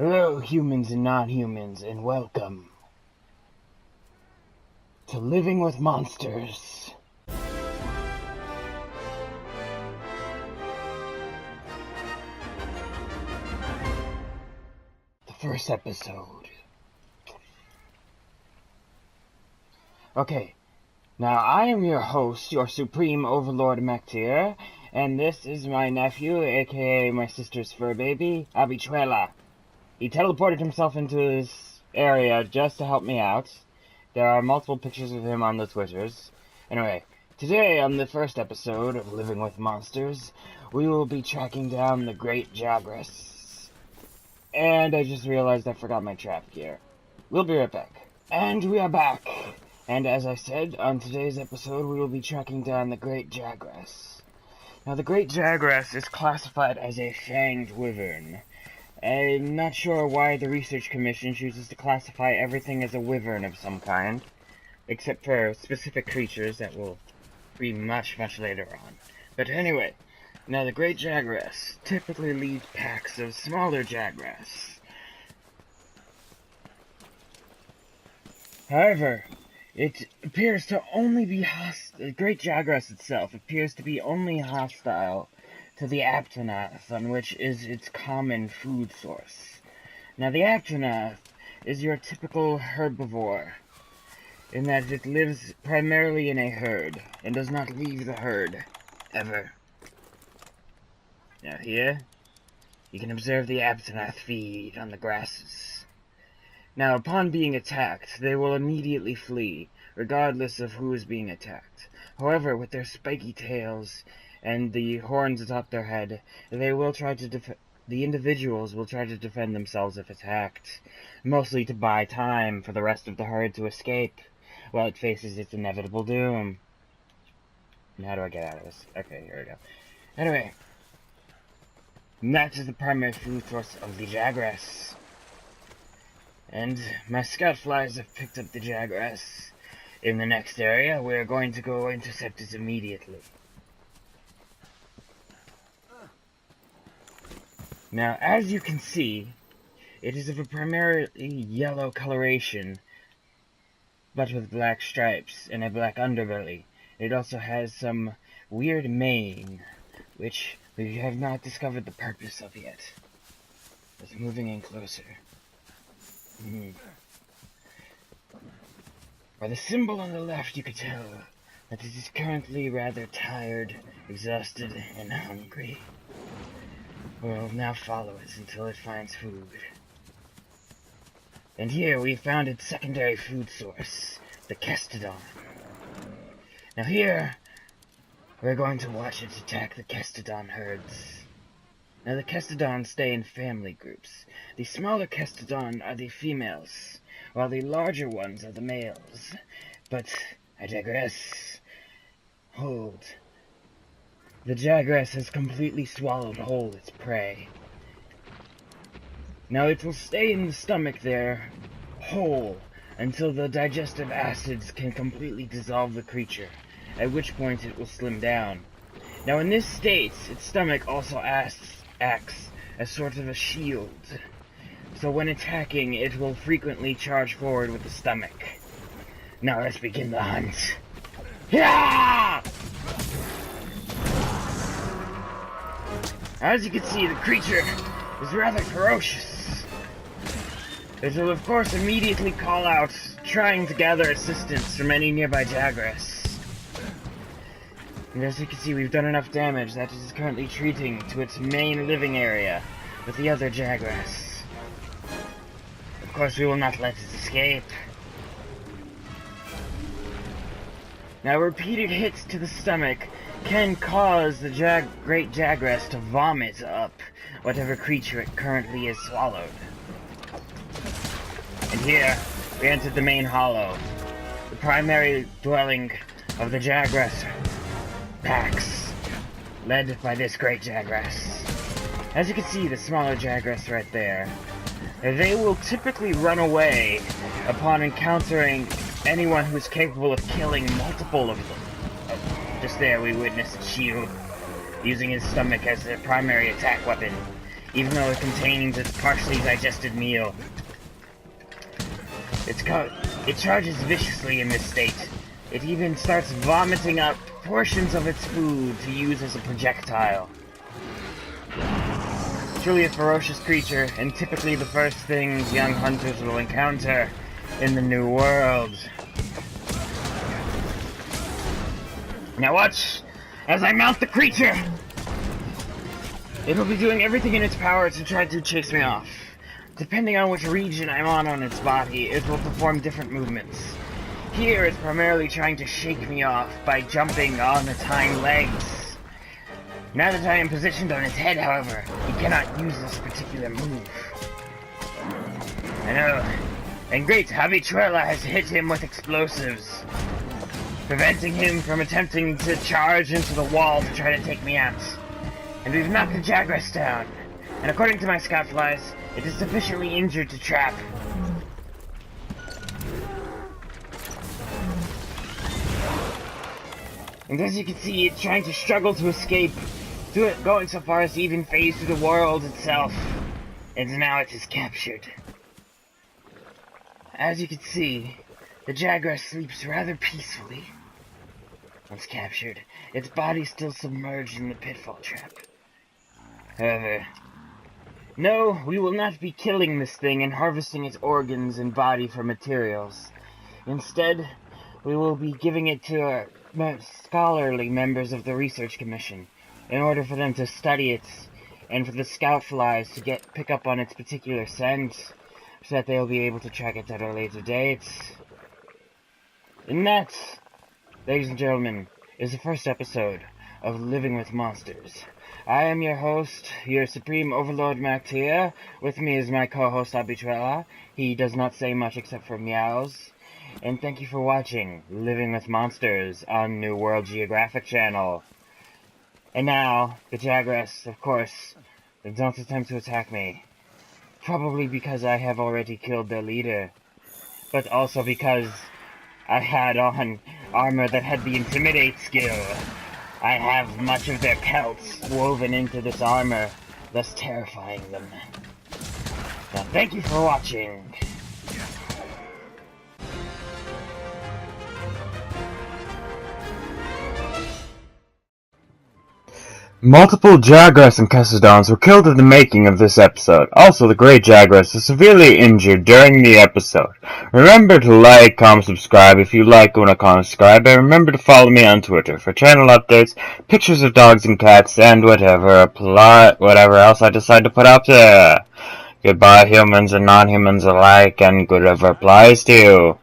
Hello, humans and non-humans, and welcome to Living with Monsters. The first episode. Okay, now I am your host, your supreme overlord Mektir, and this is my nephew, aka my sister's fur baby, Habichuela. He teleported himself into this area just to help me out. There are multiple pictures of him on the Twitters. Anyway, today on the first episode of Living with Monsters, we will be tracking down the Great Jagras. And I just realized I forgot my trap gear. We'll be right back. And we are back. And as I said, on today's episode, we will be tracking down the Great Jagras. Now, the Great Jagras is classified as a fanged wyvern. I'm not sure why the Research Commission chooses to classify everything as a wyvern of some kind, except for specific creatures that will be much later on. But anyway, now the Great Jagras typically lead packs of smaller Jagras. However, it appears to only be the Great Jagras itself appears to be only hostile to the Aptonath, on which is its common food source. Now, the Aptonath is your typical herbivore, in that it lives primarily in a herd, and does not leave the herd, ever. Now here, you can observe the Aptonath feed on the grasses. Now, upon being attacked, they will immediately flee, regardless of who is being attacked. However, with their spiky tails and the horns atop their head, they will try to the individuals will try to defend themselves if attacked, mostly to buy time for the rest of the herd to escape, while it faces its inevitable doom. And how do I get out of this? Okay, here we go. Anyway, that is the primary food source of the Jagras. And my scout flies have picked up the Jagras. In the next area, we're going to go intercept it immediately. Now, as you can see, it is of a primarily yellow coloration, but with black stripes and a black underbelly. It also has some weird mane, which we have not discovered the purpose of yet. It's moving in closer. By the symbol on the left, you can tell that it is currently rather tired, exhausted, and hungry. We'll now follow it until it finds food. And here we found its secondary food source, the Kestodon. Now here, we're going to watch it attack the Kestodon herds. Now the Kestodon stay in family groups. The smaller Kestodon are the females, while the larger ones are the males. But I digress. Hold. The Jagras has completely swallowed whole its prey. Now it will stay in the stomach there, whole, until the digestive acids can completely dissolve the creature, at which point it will slim down. Now in this state, its stomach also acts as sort of a shield. So when attacking, it will frequently charge forward with the stomach. Now let's begin the hunt. Yeah! As you can see, the creature is rather ferocious. It will of course immediately call out, trying to gather assistance from any nearby Jagras. And as you can see, we've done enough damage that it is currently retreating to its main living area with the other Jagras. Of course, we will not let it escape. Now, repeated hits to the stomach can cause the Great Jagras to vomit up whatever creature it currently is swallowed. And here, we entered the main hollow, the primary dwelling of the Jagras packs, led by this Great Jagras. As you can see, the smaller Jagras right there, they will typically run away upon encountering anyone who is capable of killing multiple of them. Just there, we witnessed Shield using his stomach as their primary attack weapon. even though it contains a partially digested meal. It charges viciously in this state. It even starts vomiting up portions of its food to use as a projectile. Truly a ferocious creature, and typically the first things young hunters will encounter in the New World. Now watch as I mount the creature! It'll be doing everything in its power to try to chase me off. Depending on which region I'm on its body, it will perform different movements. Here, it's primarily trying to shake me off by jumping on its hind legs. Now that I am positioned on its head, however, he cannot use this particular move. I know. And great, Habichuela has hit him with explosives, preventing him from attempting to charge into the wall to try to take me out. And we've knocked the Jagras down, and according to my scout flies, it is sufficiently injured to trap. And as you can see, it's trying to struggle to escape, going so far as to even phase through the world itself. And now it is captured. As you can see, the Jagras sleeps rather peacefully. Once captured, its body still submerged in the pitfall trap. However, no, we will not be killing this thing and harvesting its organs and body for materials. Instead, we will be giving it to our scholarly members of the Research Commission in order for them to study it and for the scout flies to pick up on its particular scent so that they will be able to track it at a later date. And that, ladies and gentlemen, is the first episode of Living with Monsters. I am your host, your Supreme Overlord Mactea. With me is my co-host Habichuela. He does not say much except for meows. And thank you for watching Living with Monsters on New World Geographic Channel. And now, the Jagras, of course, they don't attempt to attack me. Probably because I have already killed their leader. But also because I had on armor that had the Intimidate skill. I have much of their pelts woven into this armor, thus terrifying them. Now, thank you for watching. Multiple Jagras and Kessidons were killed in the making of this episode. Also, the Great Jagras was severely injured during the episode. Remember to like, comment, subscribe if you like when I comment, subscribe, and remember to follow me on Twitter for channel updates, pictures of dogs and cats, and whatever else I decide to put out there. Goodbye, humans and non-humans alike, and good whatever applies to you.